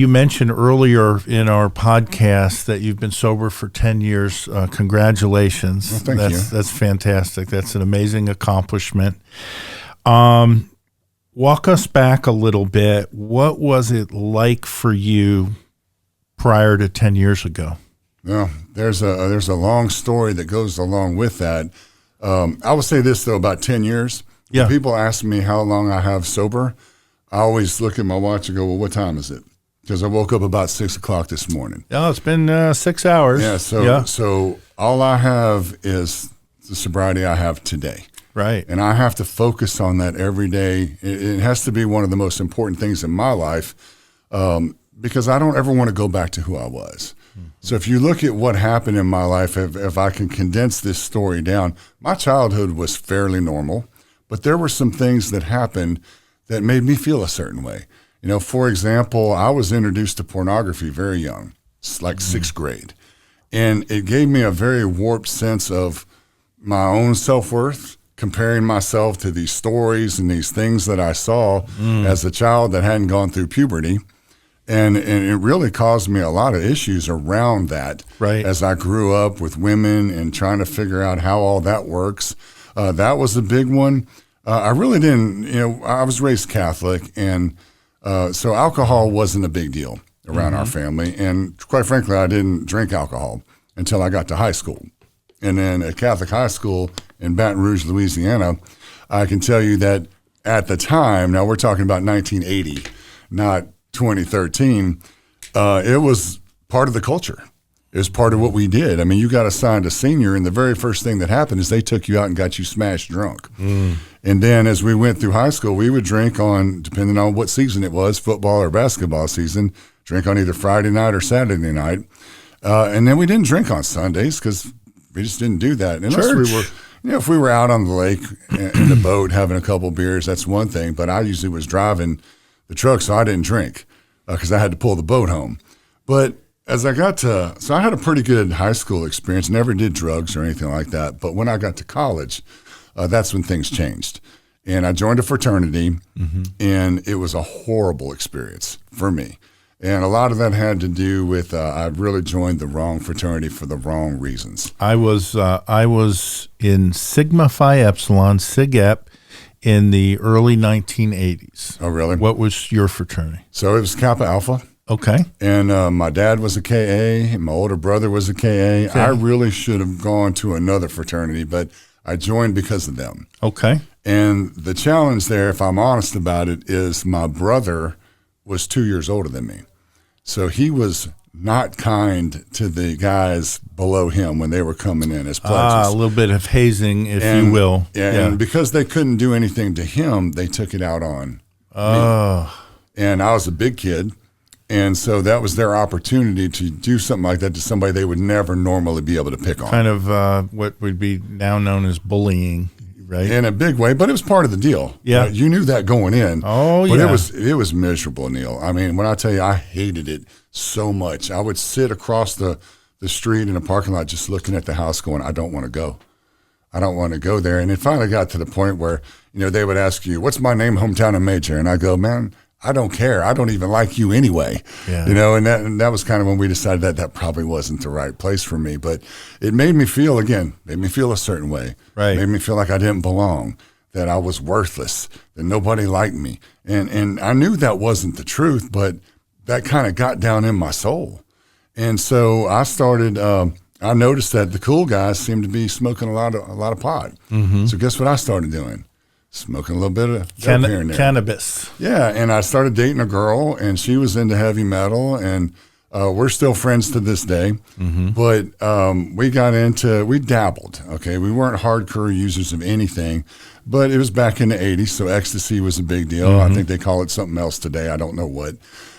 You mentioned earlier in our podcast that you've been sober for 10 years. Congratulations. Well, thank you. That's fantastic. That's an amazing accomplishment. Walk us back a little bit. What was it like for you prior to 10 years ago? Well, there's a long story that goes along with that. I will say this, though, about 10 years. Yeah. When people ask me how long I have sober, I always look at my watch and go, well, what time is it? Because I woke up about 6 o'clock this morning. Oh, it's been 6 hours. Yeah, so all I have is the sobriety I have today. Right. And I have to focus on that every day. It has to be one of the most important things in my life because I don't ever want to go back to who I was. Mm-hmm. So if you look at what happened in my life, if I can condense this story down, my childhood was fairly normal, but there were some things that happened that made me feel a certain way. You know, for example, I was introduced to pornography very young, like sixth grade. And it gave me a very warped sense of my own self-worth, comparing myself to these stories and these things that I saw as a child that hadn't gone through puberty. And it really caused me a lot of issues around that as I grew up with women and trying to figure out how all that works. That was a big one. I really didn't, I was raised Catholic, and so alcohol wasn't a big deal around our family. And quite frankly, I didn't drink alcohol until I got to high school. And then at Catholic high school in Baton Rouge, Louisiana, I can tell you that at the time, now we're talking about 1980, not 2013, it was part of the culture. It was part of what we did. I mean, you got assigned a senior, and the very first thing that happened is they took you out and got you smashed drunk. And then as we went through high school, we would drink on, depending on what season it was, football or basketball season, drink on either Friday night or Saturday night. And then we didn't drink on Sundays because we just didn't do that. Unless we were, if we were out on the lake in the boat having a couple beers, that's one thing. But I usually was driving the truck, so I didn't drink because I had to pull the boat home. But as I got to, so I had a pretty good high school experience, never did drugs or anything like that. But when I got to college, that's when things changed. And I joined a fraternity, and it was a horrible experience for me. And a lot of that had to do with I really joined the wrong fraternity for the wrong reasons. I was in Sigma Phi Epsilon, Sig Ep, in the early 1980s. Oh, really? What was your fraternity? So it was Kappa Alpha. Okay. And my dad was a KA, and my older brother was a KA. Okay. I really should have gone to another fraternity, but I joined because of them. Okay. And the challenge there, if I'm honest about it, is my brother was 2 years older than me. So he was not kind to the guys below him when they were coming in as pledges. A little bit of hazing, if you will. Yeah, and because they couldn't do anything to him, they took it out on me. And I was a big kid. And so that was their opportunity to do something like that to somebody they would never normally be able to pick on. Kind of what would be now known as bullying, right? In a big way, but it was part of the deal. Yeah. You knew that going in. Oh, but yeah. It was miserable, Neil. I mean, when I tell you I hated it so much, I would sit across the street in a parking lot just looking at the house going, I don't want to go. I don't want to go there. And it finally got to the point where, they would ask you, what's my name, hometown, and major? And I go, man, I don't care. I don't even like you anyway. Yeah. And that was kind of when we decided that probably wasn't the right place for me. But it made me feel a certain way. Right. Made me feel like I didn't belong, that I was worthless, that nobody liked me. And I knew that wasn't the truth, but that kind of got down in my soul. And so I started, I noticed that the cool guys seemed to be smoking a lot of pot. Mm-hmm. So guess what I started doing? Smoking a little bit of dope here and there. Cannabis. Yeah, and I started dating a girl, and she was into heavy metal, and we're still friends to this day. Mm-hmm. But we dabbled, okay? We weren't hardcore users of anything, but it was back in the 80s, so ecstasy was a big deal. Mm-hmm. I think they call it something else today. I don't know what.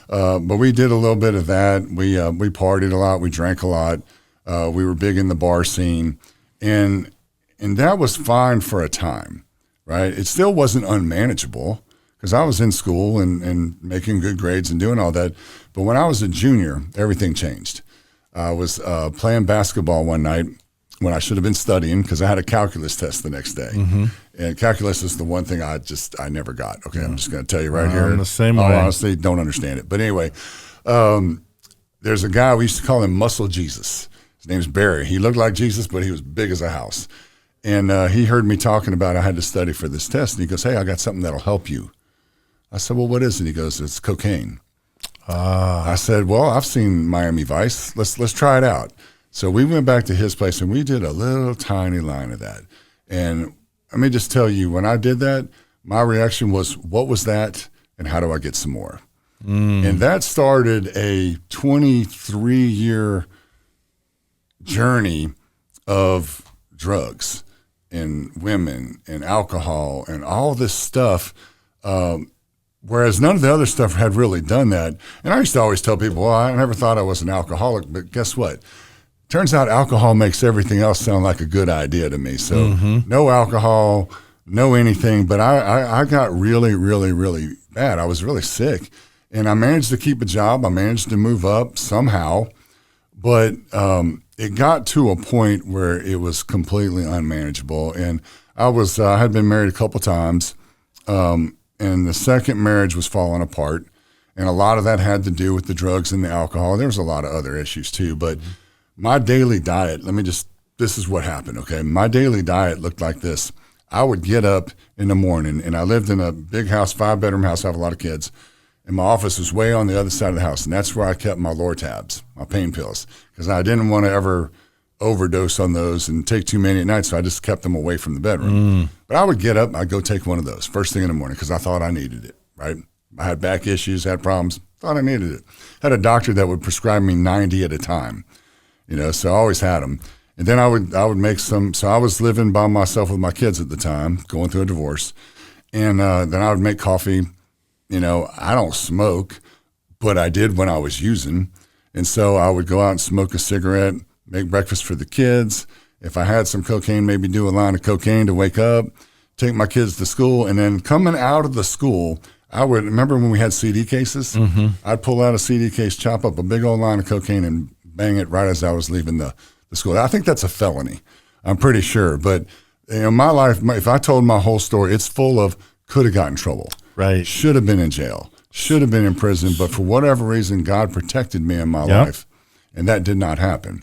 But we did a little bit of that. We partied a lot. We drank a lot. We were big in the bar scene, and that was fine for a time. Right. It still wasn't unmanageable because I was in school and making good grades and doing all that. But when I was a junior, everything changed. I was playing basketball one night when I should have been studying because I had a calculus test the next day. Mm-hmm. And calculus is the one thing I never got. Okay, I'm just going to tell you right here. I'm the same way. I honestly don't understand it. But anyway, There's a guy, we used to call him Muscle Jesus. His name's Barry. He looked like Jesus, but he was big as a house. And he heard me talking about I had to study for this test. And he goes, hey, I got something that'll help you. I said, well, what is it? He goes, it's cocaine. I said, well, I've seen Miami Vice. Let's try it out. So we went back to his place and we did a little tiny line of that. And let me just tell you, when I did that, my reaction was, what was that? And how do I get some more? And that started a 23-year journey of drugs and women and alcohol and all this stuff, whereas none of the other stuff had really done that. And I used to always tell people, well, I never thought I was an alcoholic, but guess what? Turns out alcohol makes everything else sound like a good idea to me. So no alcohol, no anything, but I got really, really, really bad. I was really sick. And I managed to keep a job. I managed to move up somehow. But it got to a point where it was completely unmanageable. And I had been married a couple times, and the second marriage was falling apart. And a lot of that had to do with the drugs and the alcohol. There was a lot of other issues too. But my daily diet, this is what happened, okay? My daily diet looked like this. I would get up in the morning, and I lived in a big house, 5-bedroom house. I have a lot of kids. And my office was way on the other side of the house, and that's where I kept my Lortabs, my pain pills, because I didn't want to ever overdose on those and take too many at night, so I just kept them away from the bedroom. But I would get up, I'd go take one of those first thing in the morning because I thought I needed it, right? I had back issues, had problems, thought I needed it. Had a doctor that would prescribe me 90 at a time, so I always had them. And then I would make some, so I was living by myself with my kids at the time, going through a divorce, and then I would make coffee. I don't smoke, but I did when I was using. And so I would go out and smoke a cigarette, make breakfast for the kids. If I had some cocaine, maybe do a line of cocaine to wake up, take my kids to school. And then coming out of the school, I would remember when we had CD cases, I'd pull out a CD case, chop up a big old line of cocaine and bang it right as I was leaving the school. I think that's a felony. I'm pretty sure. But my life, if I told my whole story, it's full of could have gotten in trouble. Right. Should have been in jail. Should have been in prison. But for whatever reason, God protected me in my life. And that did not happen.